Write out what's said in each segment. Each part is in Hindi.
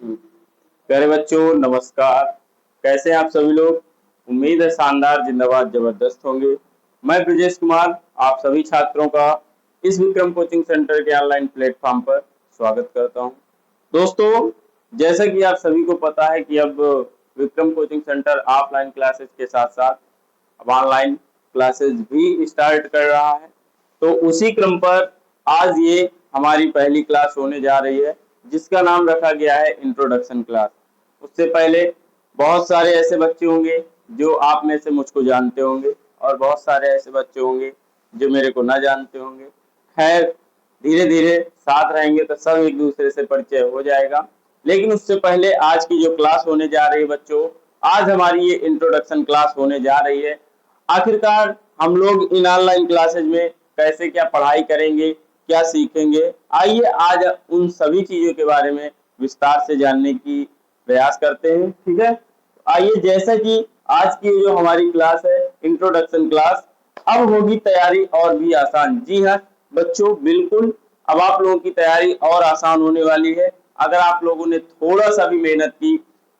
प्यारे बच्चों नमस्कार। कैसे हैं आप सभी लोग। उम्मीद है शानदार जिंदाबाद जबरदस्त होंगे। मैं ब्रजेश कुमार आप सभी छात्रों का इस विक्रम कोचिंग सेंटर के ऑनलाइन प्लेटफॉर्म पर स्वागत करता हूं। दोस्तों जैसा कि आप सभी को पता है कि अब Vikram coaching centre offline classes के साथ साथ अब ऑनलाइन क्लासेस भी स्टार्ट कर रहा है। तो उसी क्रम पर आज ये हमारी पहली क्लास होने जा रही है जिसका नाम रखा गया है इंट्रोडक्शन क्लास। उससे पहले बहुत सारे ऐसे बच्चे होंगे जो आप में से मुझको जानते होंगे और बहुत सारे ऐसे बच्चे होंगे जो मेरे को ना जानते होंगे। खैर धीरे धीरे साथ रहेंगे तो सब एक दूसरे से परिचय हो जाएगा। लेकिन उससे पहले आज की जो क्लास होने जा रही है बच्चों, आज हमारी ये इंट्रोडक्शन क्लास होने जा रही है। आखिरकार हम लोग इन ऑनलाइन क्लासेज में कैसे क्या पढ़ाई करेंगे, क्या सीखेंगे, आइए आज उन सभी चीजों के बारे में विस्तार से जानने की प्रयास करते हैं। ठीक है, आइए जैसा कि आज की जो हमारी क्लास है इंट्रोडक्शन क्लास, अब होगी तैयारी और भी आसान। जी हाँ बच्चों बिल्कुल, अब आप लोगों की तैयारी और आसान होने वाली है। अगर आप लोगों ने थोड़ा सा भी मेहनत की,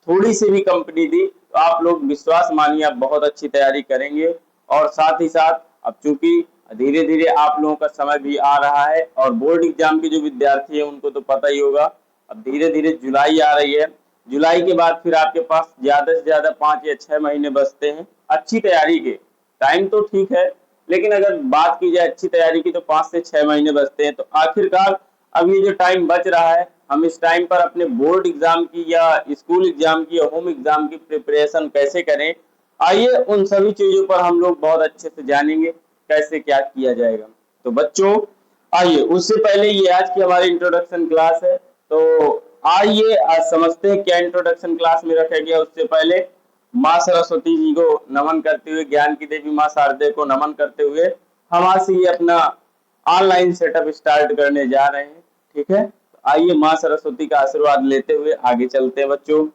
थोड़ी सी भी कंपनी दी, तो आप लोग विश्वास मानिए आप बहुत अच्छी तैयारी करेंगे। और साथ ही साथ अब चूंकि धीरे धीरे आप लोगों का समय भी आ रहा है और बोर्ड एग्जाम के जो विद्यार्थी है उनको तो पता ही होगा, अब धीरे धीरे जुलाई आ रही है। जुलाई के बाद फिर आपके पास ज्यादा से ज्यादा 5 या 6 महीने बचते हैं अच्छी तैयारी के। टाइम तो ठीक है, लेकिन अगर बात की जाए अच्छी तैयारी की तो 5 से 6 महीने बचते हैं। तो आखिरकार अब ये जो टाइम बच रहा है, हम इस टाइम पर अपने बोर्ड एग्जाम की या स्कूल एग्जाम की या होम एग्जाम की प्रिपरेशन कैसे करें, आइए उन सभी चीजों पर हम लोग बहुत अच्छे से जानेंगे कैसे क्या किया जाएगा। तो बच्चों आइए, उससे पहले ये आज की हमारी इंट्रोडक्शन क्लास है, तो आइए आज समझते हैं क्या इंट्रोडक्शन क्लास में रखा गया। उससे पहले माँ सरस्वती जी को नमन करते हुए, ज्ञान की देवी माँ शारदे को नमन करते हुए हम आज से ये अपना ऑनलाइन सेटअप स्टार्ट करने जा रहे हैं। ठीक है, तो आइए माँ सरस्वती का आशीर्वाद लेते हुए आगे चलते हैं बच्चों।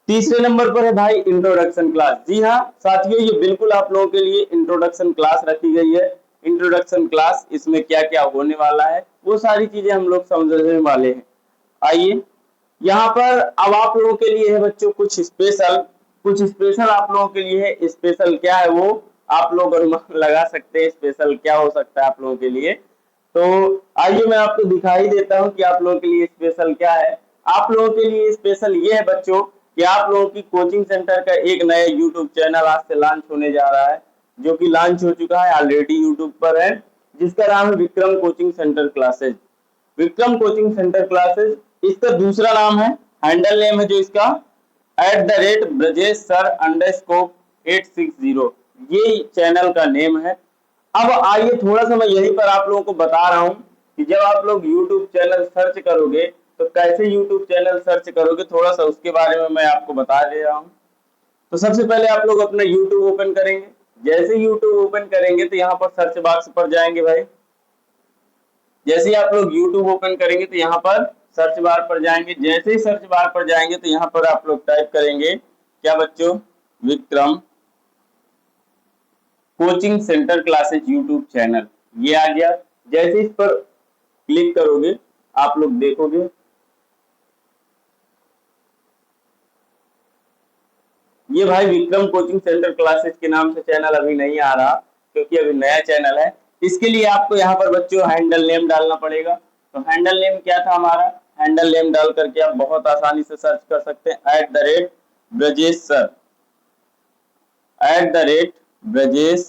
तीसरे नंबर पर है भाई इंट्रोडक्शन क्लास। जी हाँ साथियों, ये बिल्कुल आप लोगों के लिए इंट्रोडक्शन क्लास रखी गई है। इंट्रोडक्शन क्लास, इसमें क्या क्या होने वाला है वो सारी चीजें हम लोग समझने वाले हैं। आइए यहाँ पर अब आप लोगों के लिए है बच्चों कुछ स्पेशल आप लोगों के लिए है। स्पेशल क्या है वो आप लोग अनुमान लगा सकते हैं, स्पेशल क्या हो सकता है आप लोगों के लिए। तो आइए मैं आपको दिखाई देता हूँ कि आप लोगों के लिए स्पेशल क्या है। आप लोगों के लिए स्पेशल ये है बच्चों कि आप लोगों की कोचिंग सेंटर का एक नया यूट्यूब चैनल आज से लॉन्च होने जा रहा है, जो कि लॉन्च हो चुका है ऑलरेडी यूट्यूब पर है, जिसका नाम है Vikram coaching centre classes. Vikram coaching centre classes इसका दूसरा नाम है, हैंडल नेम है जो इसका @ब्रजेश सर _ 860, ये चैनल का नेम है। अब आइए थोड़ा सा मैं यहीं पर आप लोगों को बता रहा हूँ कि जब आप लोग YouTube चैनल सर्च करोगे तो कैसे YouTube चैनल सर्च करोगे, थोड़ा सा उसके बारे में मैं आपको बता दे रहा हूँ। तो सबसे पहले आप लोग अपना YouTube ओपन करेंगे। जैसे YouTube ओपन करेंगे तो यहाँ पर सर्च बॉक्स पर जाएंगे भाई। जैसे ही आप लोग YouTube ओपन करेंगे तो यहाँ पर सर्च बार पर जाएंगे। जैसे ही सर्च बार पर जाएंगे तो यहाँ पर आप लोग टाइप करेंगे क्या बच्चों, Vikram coaching centre classes YouTube channel, ये आ गया। जैसे इस पर क्लिक करोगे आप लोग देखोगे ये भाई विक्रम कोचिंग सेंटर क्लासेज के नाम से चैनल अभी नहीं आ रहा, क्योंकि अभी नया चैनल है। इसके लिए आपको यहाँ पर बच्चों हैंडल नेम डालना पड़ेगा। तो हैंडल नेम क्या था हमारा, हैंडल नेम डाल करके आप बहुत आसानी से सर्च कर सकते हैं @ब्रजेश सर @ब्रजेश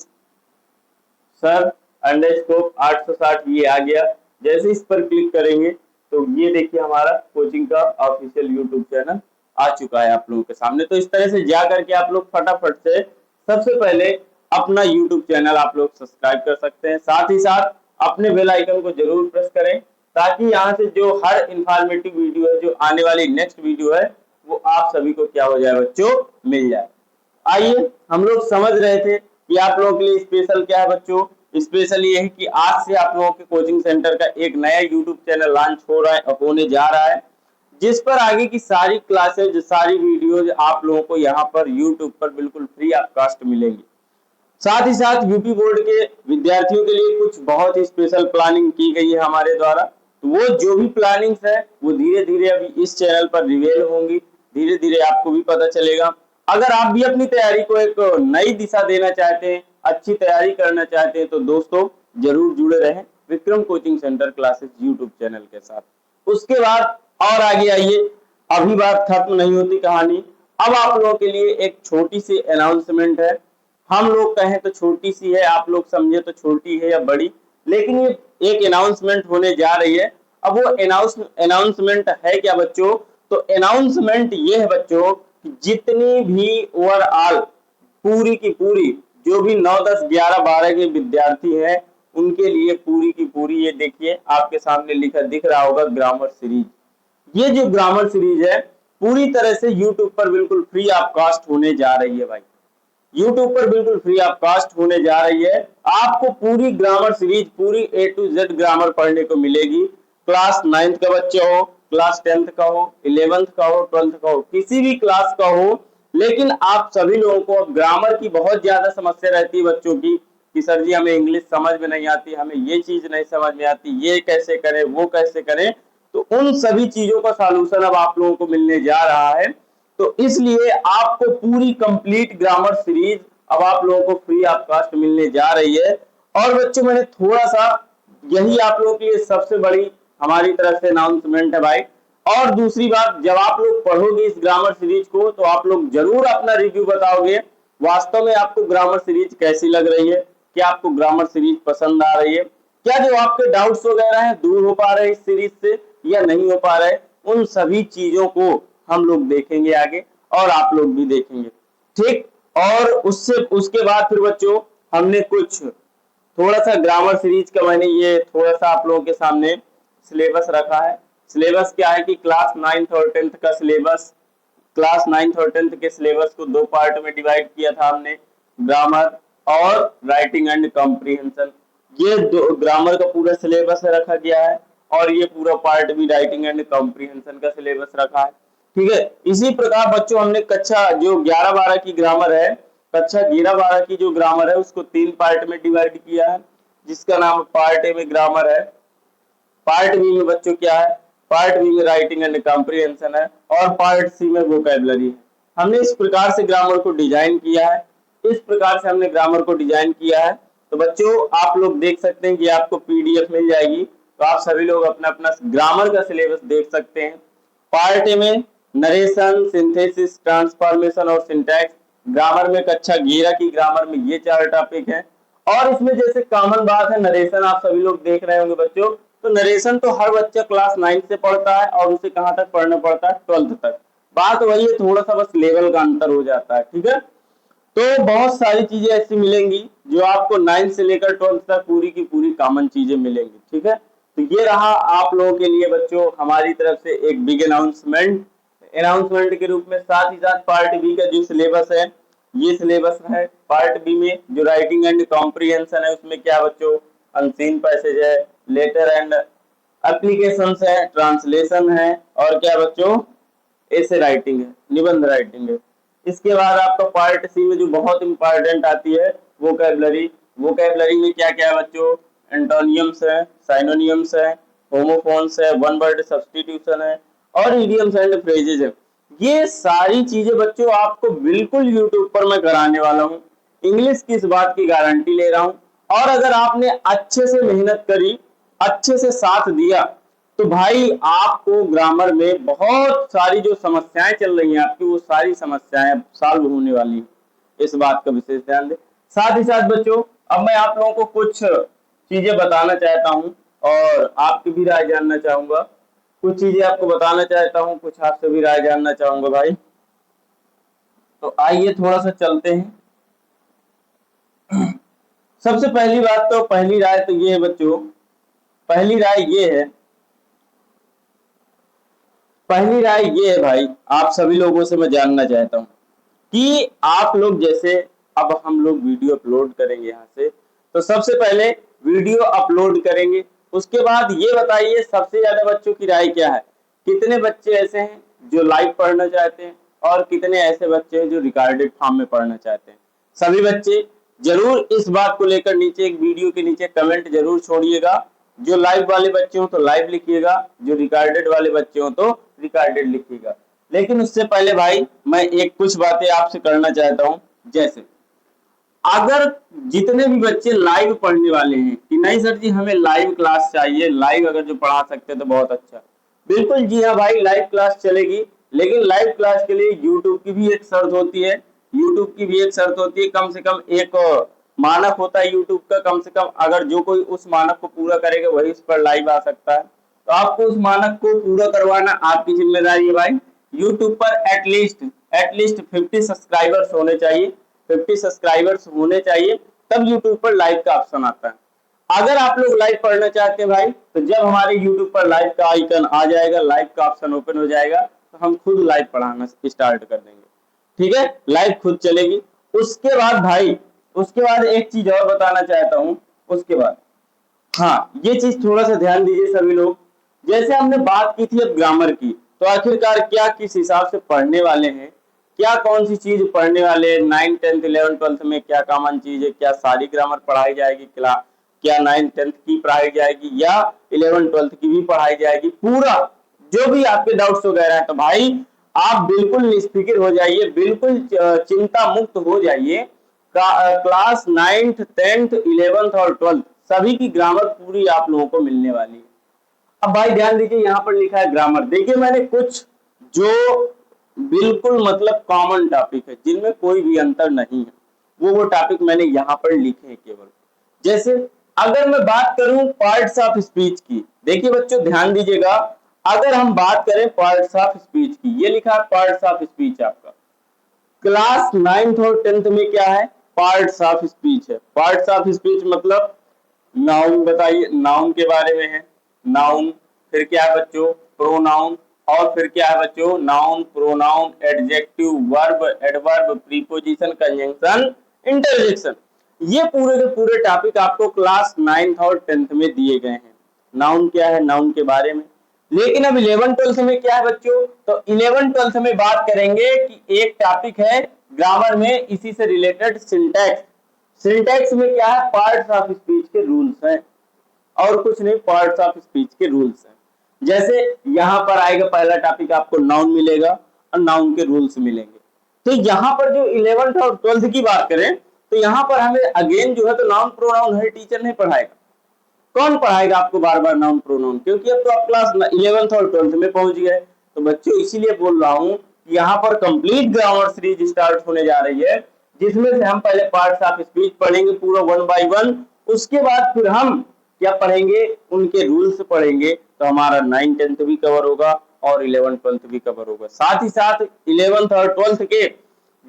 सर _860, ये आ गया। जैसे इस पर क्लिक करेंगे तो ये देखिए हमारा कोचिंग का ऑफिशियल यूट्यूब चैनल आ चुका है आप लोगों के सामने। तो इस तरह से जा करके आप लोग फटाफट से सबसे पहले अपना यूट्यूब चैनल आप लोग सब्सक्राइब कर सकते हैं। साथ ही साथ अपने बेल आइकन को जरूर प्रेस करें ताकि यहाँ से जो हर इंफॉर्मेटिव वीडियो है, जो आने वाली नेक्स्ट वीडियो है, वो आप सभी को क्या हो जाए बच्चों, मिल जाए। आइए हम लोग समझ रहे थे कि आप लोगों के लिए स्पेशल क्या है बच्चों। स्पेशल ये है कि आज से आप लोगों के कोचिंग सेंटर का एक नया यूट्यूब चैनल लॉन्च हो रहा है, होने जा रहा है, जिस पर आगे की सारी क्लासेज, सारी वीडियोज आप लोगों को यहाँ पर यूट्यूब पर बिल्कुल फ्री ऑफ कॉस्ट मिलेंगी। साथ ही साथ यूपी बोर्ड के विद्यार्थियों के लिए कुछ बहुत ही स्पेशल प्लानिंग की गई है हमारे द्वारा। तो वो जो भी प्लानिंग्स है वो धीरे धीरे अभी इस चैनल पर रिवील होंगी, धीरे धीरे आपको भी पता चलेगा। अगर आप भी अपनी तैयारी को एक नई दिशा देना चाहते हैं, अच्छी तैयारी करना चाहते हैं, तो दोस्तों जरूर जुड़े रहें Vikram coaching centre classes YouTube channel के साथ। उसके बाद और आगे आइए, अभी बात खत्म नहीं होती कहानी। अब आप लोगों के लिए एक छोटी सी अनाउंसमेंट है। हम लोग कहें तो छोटी सी है, आप लोग समझे तो छोटी है या बड़ी, लेकिन ये एक अनाउंसमेंट होने जा रही है। अब वो अनाउंसमेंट है क्या बच्चों? तो अनाउंसमेंट ये है बच्चों कि जितनी भी ओवरऑल पूरी की पूरी जो भी 9, 10, 11, 12 के विद्यार्थी हैं उनके लिए पूरी की पूरी, ये देखिए आपके सामने लिखा दिख रहा होगा ग्रामर सीरीज। ये जो ग्रामर सीरीज है पूरी तरह से यूट्यूब पर बिल्कुल फ्री ऑफ कॉस्ट होने जा रही है भाई। यूट्यूब पर बिल्कुल फ्री ऑफ कॉस्ट होने जा रही है। आपको पूरी ग्रामर सीरीज पूरी A to Z ग्रामर पढ़ने को मिलेगी। क्लास 9th का बच्चा हो, क्लास 10th का हो, 11th का हो, 12th का हो, किसी भी क्लास का हो, लेकिन आप सभी लोगों को अब ग्रामर की बहुत ज्यादा समस्या रहती है बच्चों की कि सर जी हमें इंग्लिश समझ में नहीं आती, हमें ये चीज नहीं समझ में आती, ये कैसे करें वो कैसे करें। तो उन सभी चीजों का सॉल्यूशन अब आप लोगों को मिलने जा रहा है। तो इसलिए आपको पूरी कंप्लीट ग्रामर सीरीज अब आप लोगों को फ्री ऑफ कॉस्ट मिलने जा रही है। और बच्चों मैंने थोड़ा सा, यही आप लोगों के लिए सबसे बड़ी हमारी तरफ से अनाउंसमेंट है भाई। और दूसरी बात, जब आप लोग पढ़ोगे इस ग्रामर सीरीज को तो आप लोग जरूर अपना रिव्यू बताओगे वास्तव में आपको ग्रामर सीरीज कैसी लग रही है, क्या आपको ग्रामर सीरीज पसंद आ रही है, क्या जो आपके डाउट्स वगैरह हैं दूर हो पा रहे हैं इस सीरीज से या नहीं हो पा रहे। उन सभी चीजों को हम लोग देखेंगे आगे और आप लोग भी देखेंगे, ठीक। और उससे उसके बाद फिर बच्चों हमने कुछ थोड़ा सा ग्रामर सीरीज का मैंने ये थोड़ा सा आप लोगों के सामने सिलेबस रखा है। सिलेबस क्या है कि क्लास 9th और 10th का सिलेबस, क्लास 9th और 10th के सिलेबस को 2 पार्ट में डिवाइड किया था हमने, ग्रामर और राइटिंग एंड कॉम्प्रिहेंशन। ये ग्रामर का पूरा सिलेबस रखा गया है और ये पूरा पार्ट भी राइटिंग एंड कॉम्प्रिहेंशन का सिलेबस रखा है, ठीक है। इसी प्रकार बच्चों हमने कक्षा जो 11-12 की ग्रामर है, कक्षा 11-12 की जो ग्रामर है उसको 3 पार्ट में डिवाइड किया है, जिसका नाम पार्ट ए में ग्रामर है, पार्ट बी में बच्चों क्या है, पार्ट बी में राइटिंग एंड कॉम्प्रिहेंशन है और पार्ट सी में वोकैबुलरी है। हमने इस प्रकार से ग्रामर को डिजाइन किया है, इस प्रकार से हमने ग्रामर को डिजाइन किया है। तो बच्चों आप लोग देख सकते हैं कि आपको पीडीएफ मिल जाएगी, तो आप सभी लोग अपना अपना ग्रामर का सिलेबस देख सकते हैं। पार्ट ए में नरेशन, सिंथेसिस, ट्रांसफॉर्मेशन और सिंटैक्स। ग्रामर में कक्षा 11 की ग्रामर में ये 4 टॉपिक हैं। और इसमें जैसे कॉमन बात है नरेशन, आप सभी लोग देख रहे होंगे बच्चों, तो नरेशन तो हर बच्चा क्लास 9 से पढ़ता है और उसे कहाँ तक पढ़ना पड़ता है, 12th तक। बात वही है, थोड़ा सा बस लेवल का अंतर हो जाता है, ठीक है। तो बहुत सारी चीजें ऐसी मिलेंगी जो आपको 9 से लेकर 12th तक पूरी की पूरी कॉमन चीजें मिलेंगी, ठीक है। तो ये रहा आप लोगों के लिए बच्चों हमारी तरफ से एक बिग अनाउंसमेंट के रूप में। साथ ही साथ पार्ट बी का जो सिलेबस है ये सिलेबस है। पार्ट बी में जो राइटिंग एंड कॉम्प्रिहेंशन है उसमें क्या बच्चों, अनसीन पैसेज है, लेटर एंड एप्लीकेशंस है, ट्रांसलेशन है और क्या बच्चों, ऐसे राइटिंग है, निबंध राइटिंग है। इसके बाद आपका पार्ट सी में जो बहुत इंपॉर्टेंट आती है वोकैबुलरी। वोकैबुलरी में क्या क्या है बच्चों, एंटोनियम्स है, साइनोनियम्स है, होमोफोन्स है, वन वर्ड सब्स्टिट्यूशन है और इडियम्स एंड फ्रेजेज है। ये सारी चीजें बच्चों आपको बिल्कुल यूट्यूब पर मैं कराने वाला हूँ। इंग्लिश की इस बात की गारंटी ले रहा हूँ। और अगर आपने अच्छे से मेहनत करी, अच्छे से साथ दिया, तो भाई आपको ग्रामर में बहुत सारी जो समस्याएं चल रही हैं आपकी, वो सारी समस्याएं सॉल्व होने वाली हैं। इस बात का विशेष ध्यान दें। साथ ही साथ बच्चों अब मैं आप लोगों को कुछ चीजें बताना चाहता हूं और आपकी भी राय जानना चाहूंगा। कुछ चीजें आपको बताना चाहता हूं, कुछ आपसे भी राय जानना चाहूंगा भाई। तो आइए थोड़ा सा चलते हैं। सबसे पहली बात तो पहली राय तो ये है बच्चों, पहली राय ये है, पहली राय ये है भाई, आप सभी लोगों से मैं जानना चाहता हूं कि आप लोग जैसे अब हम लोग वीडियो अपलोड करेंगे यहाँ से, तो सबसे पहले वीडियो अपलोड करेंगे, उसके बाद ये बताइए सबसे ज्यादा बच्चों की राय क्या है। कितने बच्चे ऐसे हैं जो लाइव पढ़ना चाहते हैं और कितने ऐसे बच्चे हैं जो रिकॉर्डेड फॉर्म में पढ़ना चाहते हैं। सभी बच्चे जरूर इस बात को लेकर नीचे एक वीडियो के नीचे कमेंट जरूर छोड़िएगा। जो लाइव वाले बच्चे हो तो लाइव लिखिएगा, जो रिकॉर्डेड वाले बच्चे हो तो रिकॉर्डेड लिखिएगा। लेकिन उससे पहले भाई मैं एक कुछ बातें आपसे करना चाहता हूं। जैसे अगर जितने भी बच्चे लाइव पढ़ने वाले हैं कि नहीं सर जी हमें लाइव क्लास चाहिए, लाइव अगर जो पढ़ा सकते तो बहुत अच्छा, बिल्कुल जी हाँ भाई, लाइव क्लास चलेगी। लेकिन लाइव क्लास के लिए यूट्यूब की भी एक शर्त होती है, यूट्यूब की भी एक शर्त होती है, कम से कम एक मानक होता है यूट्यूब का, कम से कम अगर जो कोई उस मानक को पूरा करेगा वही इस पर लाइव आ सकता है। तो आपको उस मानक को पूरा करवाना आपकी जिम्मेदारी है भाई। यूट्यूब पर एटलीस्ट 50 सब्सक्राइबर्स होने चाहिए, 50 सब्सक्राइबर्स होने चाहिए, तब यूट्यूब पर लाइव का ऑप्शन आता है। अगर आप लोग लाइव पढ़ना चाहते हैं भाई, तो जब हमारे यूट्यूब पर लाइव का आइकन आ जाएगा, लाइव का ऑप्शन ओपन हो जाएगा, तो हम खुद लाइव पढ़ाना स्टार्ट कर देंगे। ठीक है, लाइव खुद चलेगी। उसके बाद भाई, उसके बाद एक चीज और बताना चाहता हूं। उसके बाद हाँ, ये चीज थोड़ा सा ध्यान दीजिए सभी लोग। जैसे हमने बात की थी अब ग्रामर की, तो आखिरकार क्या किस हिसाब से पढ़ने वाले हैं, क्या कौन सी चीज पढ़ने वाले हैं, 9, 10, 11, 12 में क्या कॉमन चीज है, क्या सारी ग्रामर पढ़ाई जाएगी, क्या 9, 10 की पढ़ाई जाएगी या 11, 12 की भी पढ़ाई जाएगी, पूरा जो भी आपके डाउट्स वगैरह है, तो भाई आप बिल्कुल निष्फिक्र हो जाइए, बिल्कुल चिंता मुक्त हो जाइए। क्लास 9th 10th 11th और 12th सभी की ग्रामर पूरी आप लोगों को मिलने वाली है। अब भाई ध्यान दीजिए, यहाँ पर लिखा है ग्रामर। देखिए मैंने कुछ जो बिल्कुल मतलब कॉमन टॉपिक है जिनमें कोई भी अंतर नहीं है, वो टॉपिक मैंने यहाँ पर लिखे हैं केवल। जैसे अगर मैं बात करूं पार्ट्स ऑफ स्पीच की, देखिए बच्चों ध्यान दीजिएगा, अगर हम बात करें पार्ट्स ऑफ स्पीच की, ये लिखा है पार्ट्स ऑफ स्पीच आपका। क्लास 9th और 10th में क्या है, पार्ट्स ऑफ स्पीच है। पार्ट्स ऑफ स्पीच मतलब नाउन, बताइए नाउन के बारे में है, नाउन, फिर क्या है बच्चों, प्रोनाउन, और फिर क्या है बच्चों, noun, pronoun, adjective, verb, adverb, preposition, conjunction, interjection. ये पूरे के पूरे टॉपिक आपको क्लास 9th और 10th में दिए गए हैं। नाउन क्या है, नाउन के बारे में। लेकिन अब 11 12 में क्या है बच्चों, तो 11 12 में बात करेंगे कि एक टॉपिक है ग्रामर में, इसी से रिलेटेड सिंटैक्स। सिंटैक्स में क्या है, पार्ट्स ऑफ स्पीच के रूल्स हैं, और कुछ नहीं, पार्ट्स ऑफ स्पीच के रूल्स हैं। जैसे यहां पर आएगा पहला टॉपिक, आपको नाउन मिलेगा और नाउन के रूल्स मिलेंगे। तो यहां पर जो 11th और 12th की बात करें, तो यहां पर हमें अगेन जो है तो नाउन प्रोनाउन हर टीचर नहीं पढ़ाएगा। कौन पढ़ाएगा आपको बार बार नाउन प्रोनाउन, क्योंकि अब तो आप क्लास 11th और 12th में पहुंच गए। तो बच्चों इसीलिए बोल रहा हूं कि यहाँ पर कंप्लीट ग्रामर सीरीज स्टार्ट होने जा रही है, जिसमें से हम पहले पार्ट्स ऑफ स्पीच पढ़ेंगे पूरा 1 by 1। उसके बाद फिर हम क्या पढ़ेंगे, उनके रूल्स पढ़ेंगे, तो हमारा 9 10th भी कवर होगा और 11 12th भी कवर होगा। साथ ही साथ 11th और 12th के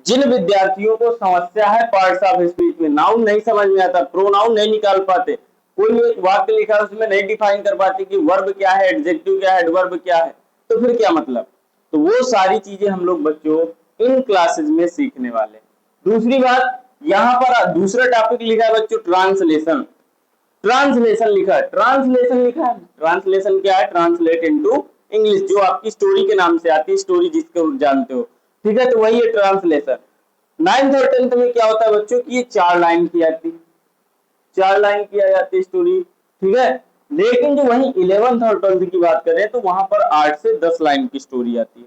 जिन विद्यार्थियों को समस्या है पार्ट्स ऑफ स्पीच में, नाउन नहीं समझ में आता, प्रोनाउन नहीं निकाल पाते, कोई एक वाक्य लिखा है उसमें नहीं डिफाइन कर पाते कि वर्ब क्या है, एडजेक्टिव क्या है, एडवर्ब क्या है, तो फिर क्या मतलब। तो वो सारी चीजें हम लोग बच्चों इन क्लासेज में सीखने वाले हैं। दूसरी बात, यहाँ पर दूसरा टॉपिक लिखा है बच्चों, ट्रांसलेशन। ट्रांसलेशन लिखा है, ट्रांसलेशन लिखा है, ट्रांसलेशन क्या है, ट्रांसलेट इनटू इंग्लिश, जो आपकी स्टोरी के नाम से आती है, स्टोरी जिसको जानते हो, ठीक है, तो वही है ट्रांसलेशन। 9th और 10th में क्या होता है बच्चों की ये 4 लाइन की आती है, 4 लाइन किया जाती है स्टोरी, ठीक है। लेकिन जो वही 11th और 12th की बात करें तो वहां पर 8 से 10 लाइन की स्टोरी आती है,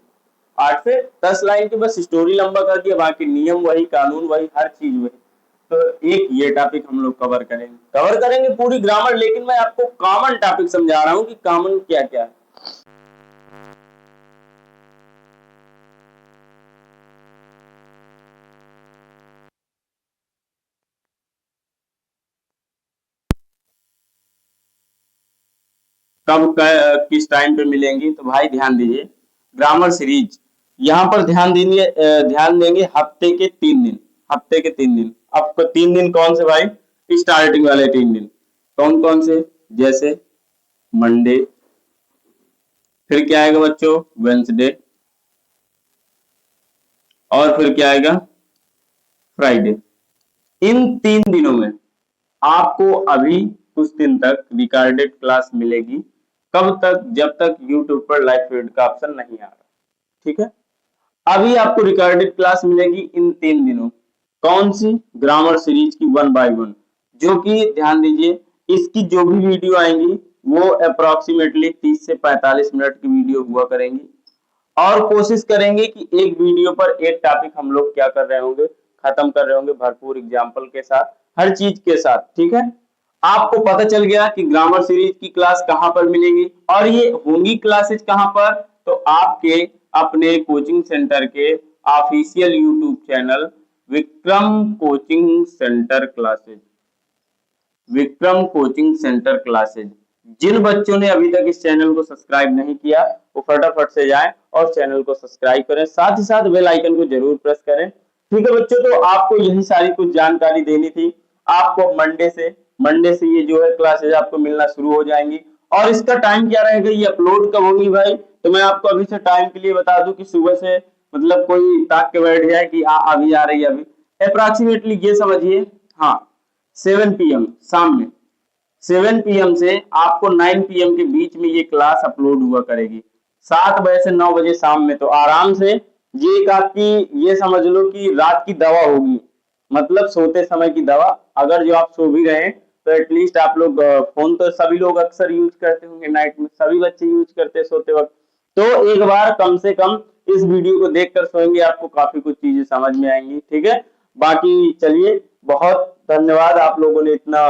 8 से 10 लाइन की बस स्टोरी लंबा कर दिया, बाकी नियम वही, कानून वही, हर चीज वही। तो एक ये टॉपिक हम लोग कवर करेंगे पूरी ग्रामर। लेकिन मैं आपको कॉमन टॉपिक समझा रहा हूं कि कॉमन क्या क्या है। कब किस टाइम पे मिलेंगी, तो भाई ध्यान दीजिए, ग्रामर सीरीज यहाँ पर ध्यान देंगे हफ्ते के 3 दिन, हफ्ते के 3 दिन। आपको 3 दिन कौन से भाई, स्टार्टिंग वाले 3 दिन कौन कौन से, जैसे मंडे, फिर क्या आएगा बच्चों, वेंसडे, और फिर क्या आएगा, फ्राइडे। इन 3 दिनों में आपको अभी कुछ दिन तक रिकॉर्डेड क्लास मिलेगी। कब तक, जब तक यूट्यूब पर लाइव फीड का ऑप्शन नहीं आ रहा, ठीक है। अभी आपको रिकॉर्डेड क्लास मिलेगी इन 3 दिनों। कौन सी, ग्रामर सीरीज की 1 by 1, जो कि ध्यान दीजिए इसकी जो भी वीडियो आएंगी वो अप्रोक्सीमेटली 30 से 45 मिनट की वीडियो हुआ करेंगी। और कोशिश करेंगे कि एक वीडियो पर एक टॉपिक हम लोग क्या कर रहे होंगे, खत्म कर रहे होंगे, भरपूर एग्जाम्पल के साथ, हर चीज के साथ। ठीक है, आपको पता चल गया कि ग्रामर सीरीज की क्लास कहां पर मिलेगी और ये होंगी क्लासेज कहां पर, तो आपके अपने कोचिंग सेंटर के official YouTube channel Vikram coaching centre classes, Vikram coaching centre classes. जिन बच्चों ने अभी तक इस चैनल को सब्सक्राइब नहीं किया वो फटाफट से जाएं और चैनल को सब्सक्राइब करें, साथ ही साथ बेल आइकन को जरूर प्रेस करें। ठीक है बच्चों, तो आपको यही सारी कुछ जानकारी देनी थी। आपको मंडे से ये जो है क्लासेज आपको मिलना शुरू हो जाएंगी। और इसका टाइम क्या रहेगा, ये अपलोड कब होगी भाई, तो मैं आपको अभी से टाइम के लिए बता दूं कि सुबह से मतलब कोई ताक के बैठ जाए कि हाँ अभी आ रही है, अभी अप्रोक्सीमेटली ये समझिए, हाँ 7 PM शाम में, 7 PM से आपको 9 PM के बीच में ये क्लास अपलोड हुआ करेगी। 7 बजे से 9 बजे शाम में, तो आराम से ये एक आपकी ये समझ लो कि रात की दवा होगी, मतलब सोते समय की दवा। अगर जो आप सो भी रहे हैं तो एटलीस्ट आप लोग फोन तो सभी लोग अक्सर यूज करते होंगे, नाइट में सभी बच्चे यूज करते हैं सोते वक्त, तो एक बार कम से कम इस वीडियो को देखकर सोएंगे, आपको काफी कुछ चीजें समझ में आएंगी। ठीक है, बाकी चलिए, बहुत धन्यवाद आप लोगों ने इतना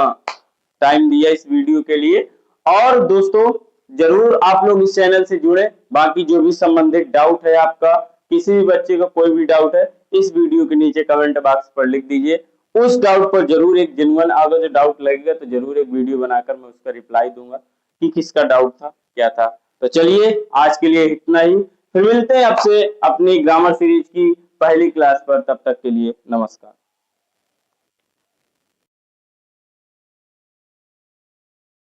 टाइम दिया इस वीडियो के लिए। और दोस्तों जरूर आप लोग इस चैनल से जुड़े, बाकी जो भी संबंधित डाउट है आपका, किसी भी बच्चे का कोई भी डाउट है, इस वीडियो के नीचे कमेंट बॉक्स पर लिख दीजिए। उस डाउट पर जरूर एक जेन्युइन अगर जो डाउट लगेगा तो जरूर एक वीडियो बनाकर मैं उसका रिप्लाई दूंगा कि किसका डाउट था, क्या था। तो चलिए आज के लिए इतना ही, फिर मिलते हैं आपसे अपनी ग्रामर सीरीज की पहली क्लास पर, तब तक के लिए नमस्कार।